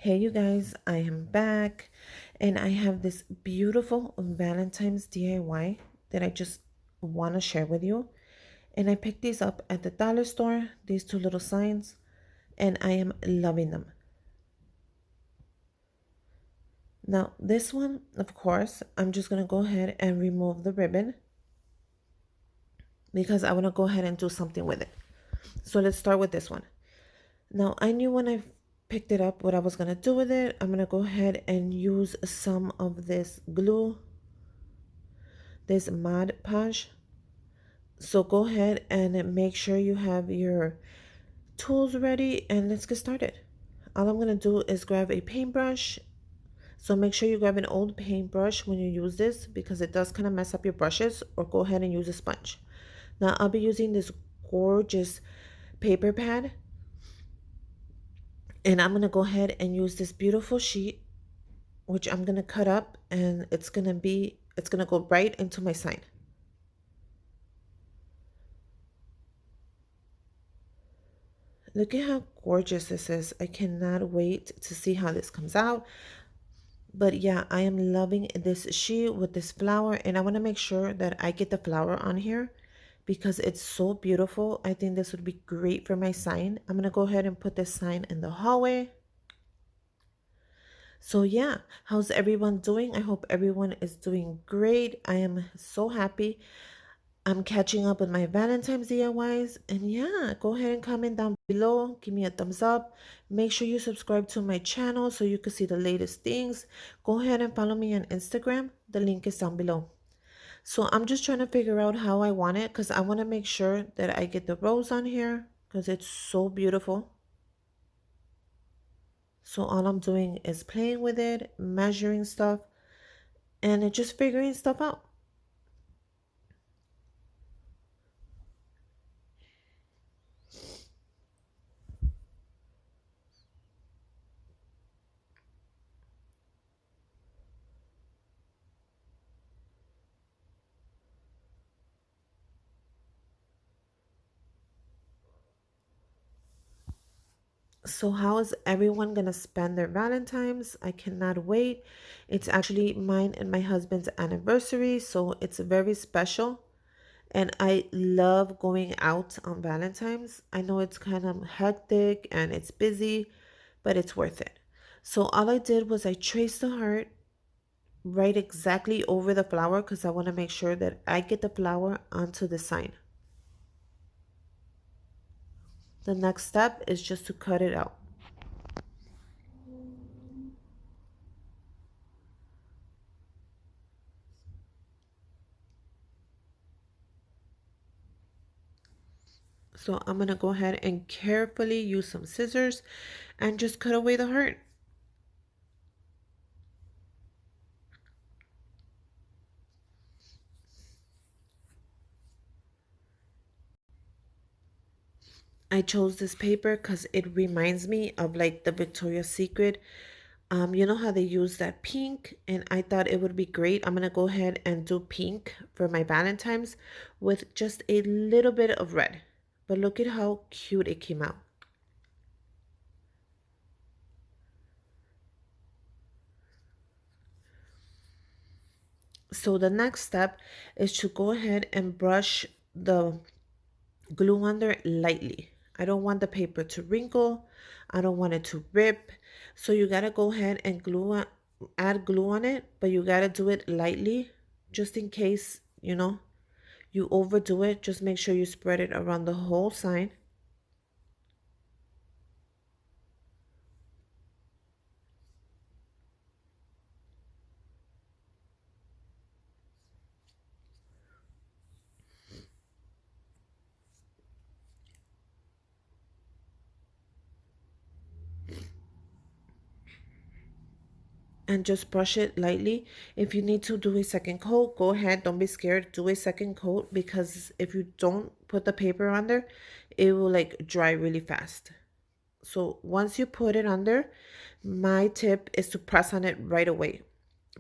Hey, you guys, I am back and I have this beautiful Valentine's DIY that I just want to share with you. And I picked these up at the dollar store, these two little signs, and I am loving them. Now, this one, of course, I'm just going to go ahead and remove the ribbon because I want to go ahead and do something with it. So let's start with this one. Now, I knew when I picked it up what I was going to do with it. I'm going to go ahead and use some of this glue, this Mod Podge. So go ahead and make sure you have your tools ready and let's get started. All I'm going to do is grab a paintbrush. So make sure you grab an old paintbrush when you use this because it does kind of mess up your brushes, or go ahead and use a sponge. Now I'll be using this gorgeous paper pad and I'm going to go ahead and use this beautiful sheet which I'm going to cut up, and it's going to go right into my sign. Look at how gorgeous this is. I cannot wait to see how this comes out. But yeah, I am loving this sheet with this flower, and I want to make sure that I get the flower on here because it's so beautiful. I think this would be great for my sign. I'm going to go ahead and put this sign in the hallway. So yeah, how's everyone doing? I hope everyone is doing great. I am so happy. I'm catching up with my Valentine's DIYs. And yeah, go ahead and comment down below. Give me a thumbs up. Make sure you subscribe to my channel so you can see the latest things. Go ahead and follow me on Instagram. The link is down below. So I'm just trying to figure out how I want it because I want to make sure that I get the rose on here because it's so beautiful. So all I'm doing is playing with it, measuring stuff, and just figuring stuff out. So how is everyone gonna spend their Valentine's? I cannot wait. It's actually mine and my husband's anniversary, so it's very special. And I love going out on Valentine's. I know it's kind of hectic and it's busy, but it's worth it. So all I did was I traced the heart right exactly over the flower because I want to make sure that I get the flower onto the sign. The next step is just to cut it out. So I'm going to go ahead and carefully use some scissors and just cut away the heart. I chose this paper because it reminds me of like the Victoria's Secret. You know how they use that pink, and I thought it would be great. I'm going to go ahead and do pink for my Valentine's with just a little bit of red. But look at how cute it came out. So the next step is to go ahead and brush the glue under lightly. I don't want the paper to wrinkle. I don't want it to rip. So you got to go ahead and add glue on it, but you got to do it lightly just in case, you overdo it. Just make sure you spread it around the whole sign. And just brush it lightly. If you need to do a second coat, go ahead. Don't be scared. Do a second coat because if you don't put the paper under, it will like dry really fast. So once you put it under, my tip is to press on it right away.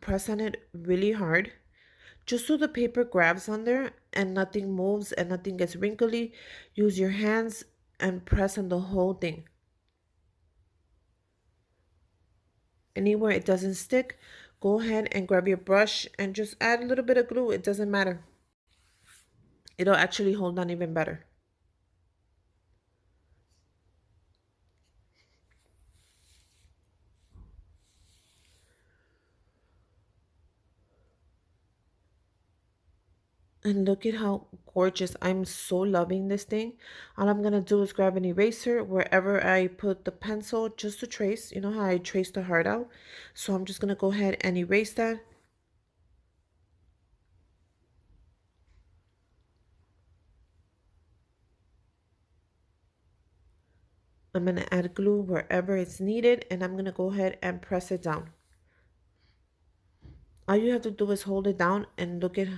Press on it really hard, just so the paper grabs on there and nothing moves and nothing gets wrinkly. Use your hands and press on the whole thing. Anywhere it doesn't stick, go ahead and grab your brush and just add a little bit of glue. It doesn't matter. It'll actually hold on even better. And look at how gorgeous. I'm so loving this thing. All I'm going to do is grab an eraser wherever I put the pencil just to trace. You know how I trace the heart out? So I'm just going to go ahead and erase that. I'm going to add glue wherever it's needed, and I'm going to go ahead and press it down. All you have to do is hold it down, and look at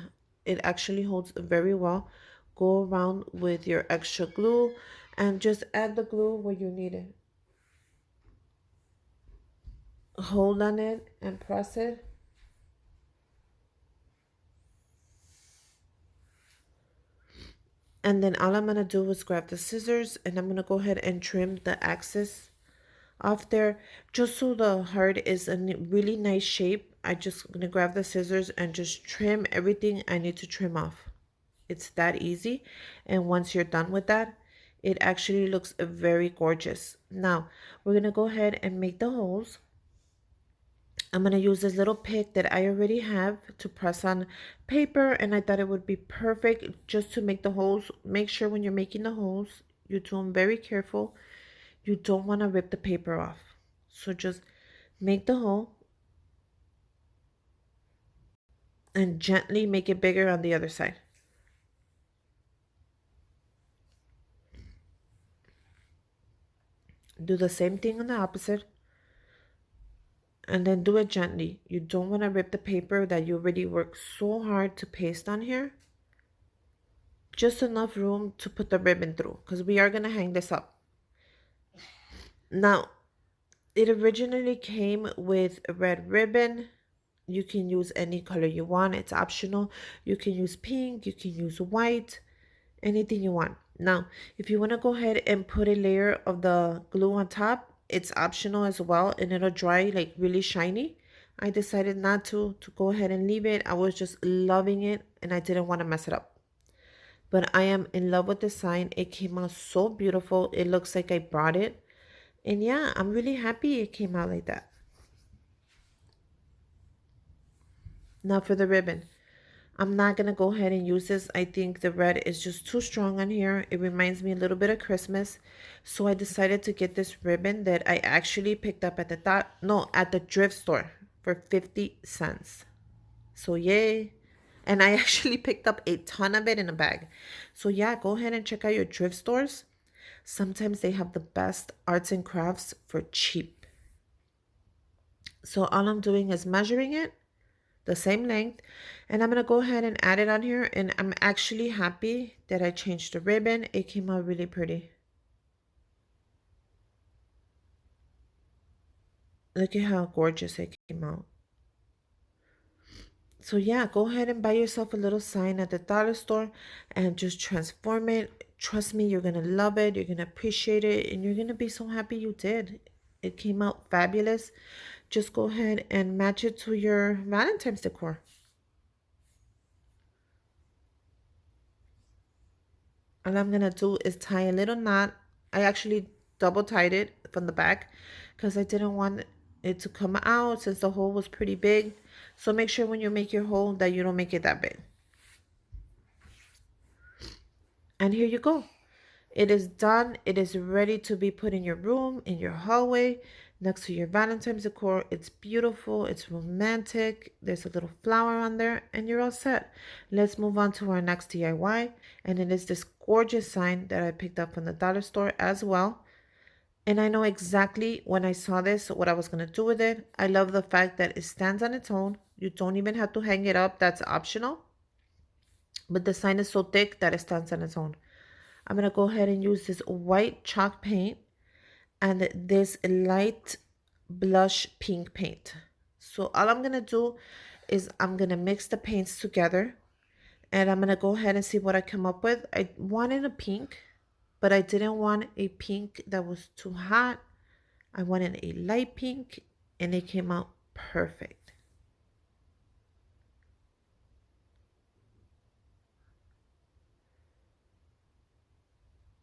it actually holds very well. Go around with your extra glue and just add the glue where you need it. Hold on it and press it. And then all I'm going to do is grab the scissors, and I'm going to go ahead and trim the excess off there just so the heart is a really nice shape. I just going to grab the scissors and just trim everything I need to trim off. It's that easy. And once you're done with that, it actually looks very gorgeous. Now we're going to go ahead and make the holes. I'm going to use this little pick that I already have to press on paper, and I thought it would be perfect just to make the holes. Make sure when you're making the holes, you do them very careful. You don't want to rip the paper off. So just make the hole and gently make it bigger on the other side. Do the same thing on the opposite. And then do it gently. You don't want to rip the paper that you already worked so hard to paste on here. Just enough room to put the ribbon through, because we are going to hang this up. Now, it originally came with a red ribbon. You can use any color you want. It's optional. You can use pink. You can use white. Anything you want. Now, if you want to go ahead and put a layer of the glue on top, it's optional as well, and it'll dry like really shiny. I decided not to go ahead and leave it. I was just loving it, and I didn't want to mess it up. But I am in love with the sign. It came out so beautiful. It looks like I brought it. And yeah, I'm really happy it came out like that. Now for the ribbon. I'm not going to go ahead and use this. I think the red is just too strong on here. It reminds me a little bit of Christmas. So I decided to get this ribbon that I actually picked up at the thrift store for 50 cents. So yay. And I actually picked up a ton of it in a bag. So yeah, go ahead and check out your thrift stores. Sometimes they have the best arts and crafts for cheap. So all I'm doing is measuring it the same length, and I'm going to go ahead and add it on here. And I'm actually happy that I changed the ribbon. It came out really pretty. Look at how gorgeous it came out. So yeah, go ahead and buy yourself a little sign at the dollar store and just transform it. Trust me, you're going to love it. You're going to appreciate it, and you're going to be so happy you did. It came out fabulous. Just go ahead and match it to your Valentine's decor. All I'm going to do is tie a little knot. I actually double tied it from the back because I didn't want it to come out since the hole was pretty big. So make sure when you make your hole that you don't make it that big. And here you go. It is done. It is ready to be put in your room, in your hallway, next to your Valentine's decor. It's beautiful. It's romantic. There's a little flower on there, and you're all set. Let's move on to our next DIY. And it is this gorgeous sign that I picked up from the dollar store as well. And I know exactly when I saw this what I was going to do with it. I love the fact that it stands on its own. You don't even have to hang it up. That's optional. But the sign is so thick that it stands on its own. I'm going to go ahead and use this white chalk paint and this light blush pink paint. So all I'm going to do is I'm going to mix the paints together, and I'm going to go ahead and see what I come up with. I wanted a pink, but I didn't want a pink that was too hot. I wanted a light pink, and it came out perfect.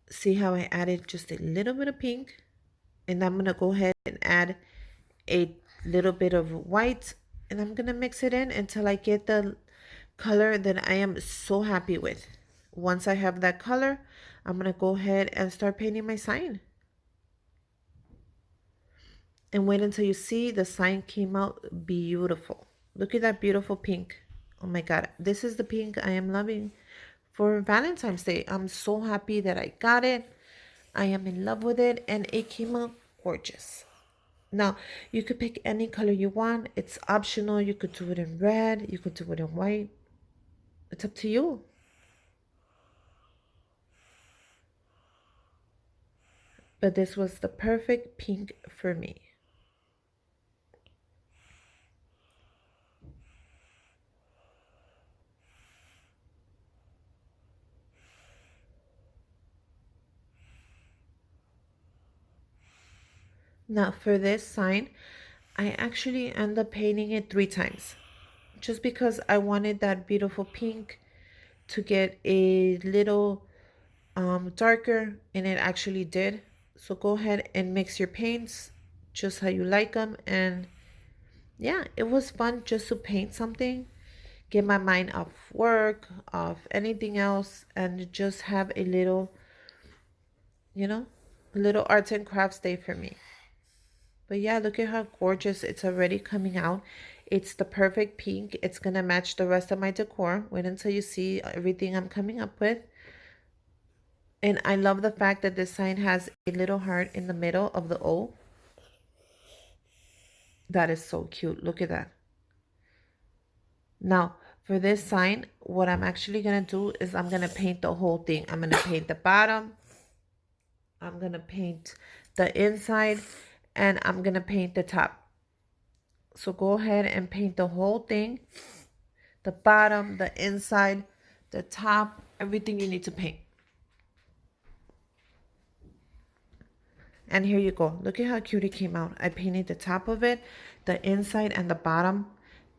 See how I added just a little bit of pink? And I'm going to go ahead and add a little bit of white, and I'm going to mix it in until I get the color that I am so happy with. Once I have that color, I'm going to go ahead and start painting my sign. And wait until you see the sign came out beautiful. Look at that beautiful pink. Oh my God, this is the pink I am loving for Valentine's Day. I'm so happy that I got it. I am in love with it, and it came out gorgeous. Now, you could pick any color you want. It's optional. You could do it in red. You could do it in white. It's up to you. But this was the perfect pink for me. Now, for this sign, I actually end up painting it 3 times. Just because I wanted that beautiful pink to get a little darker, and it actually did. So go ahead and mix your paints just how you like them. And yeah, it was fun just to paint something, get my mind off work, off anything else, and just have a little, you know, a little arts and crafts day for me. But yeah, look at how gorgeous it's already coming out. It's the perfect pink. It's gonna match the rest of my decor. Wait until you see everything I'm coming up with. And I love the fact that this sign has a little heart in the middle of the O. That is so cute. Look at that. Now, for this sign, what I'm actually going to do is I'm going to paint the whole thing. I'm going to paint the bottom. I'm going to paint the inside. And I'm going to paint the top. So go ahead and paint the whole thing. The bottom, the inside, the top, everything you need to paint. And here you go. Look at how cute it came out. I painted the top of it, the inside, and the bottom.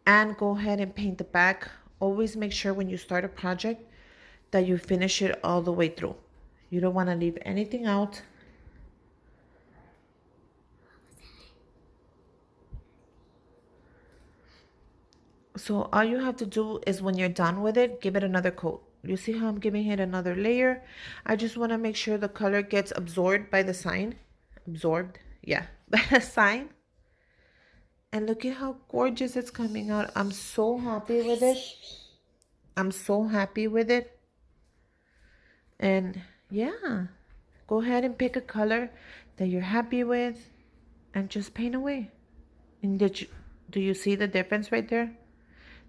And go ahead and paint the back. Always make sure when you start a project that you finish it all the way through. You don't want to leave anything out. So all you have to do is when you're done with it, give it another coat. You see how I'm giving it another layer? I just want to make sure the color gets absorbed by the sign. Absorbed? Yeah, by the sign. And look at how gorgeous it's coming out. I'm so happy with it. I'm so happy with it. And yeah, go ahead and pick a color that you're happy with and just paint away. And do you see the difference right there?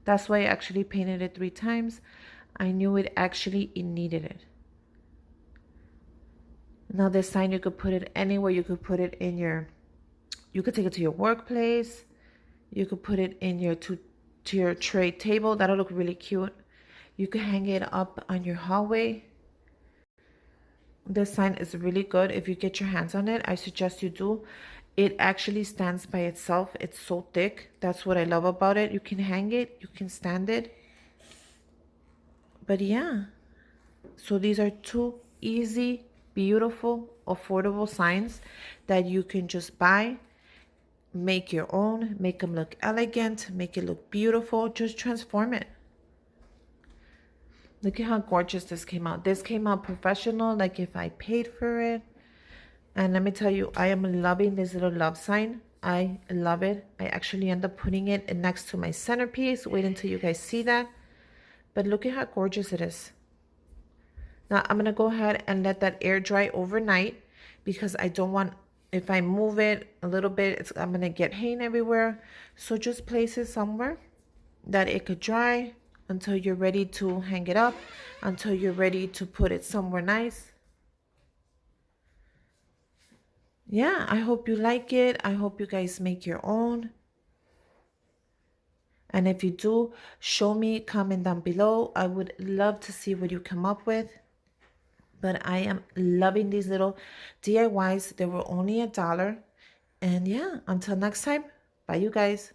That's why I actually painted it 3 times. I knew it needed it. Now this sign, you could put it anywhere. You could put it in you could take it to your workplace. You could put it in to your tray table. That'll look really cute. You could hang it up on your hallway. This sign is really good. If you get your hands on it, I suggest you do. It actually stands by itself. It's so thick. That's what I love about it. You can hang it, you can stand it. But yeah, so these are 2 easy, beautiful, affordable signs that you can just buy, make your own, make them look elegant, make it look beautiful, just transform it. Look at how gorgeous this came out. This came out professional, like if I paid for it. And let me tell you, I am loving this little love sign. I love it. I actually end up putting it next to my centerpiece. Wait until you guys see that. But look at how gorgeous it is. Now I'm going to go ahead and let that air dry overnight because I don't want, if I move it a little bit, I'm going to get paint everywhere. So just place it somewhere that it could dry until you're ready to hang it up, until you're ready to put it somewhere nice. Yeah, I hope you like it. I hope you guys make your own. And if you do, show me, comment down below. I would love to see what you come up with. But I am loving these little DIYs. They were only $1. And yeah, until next time, Bye, you guys.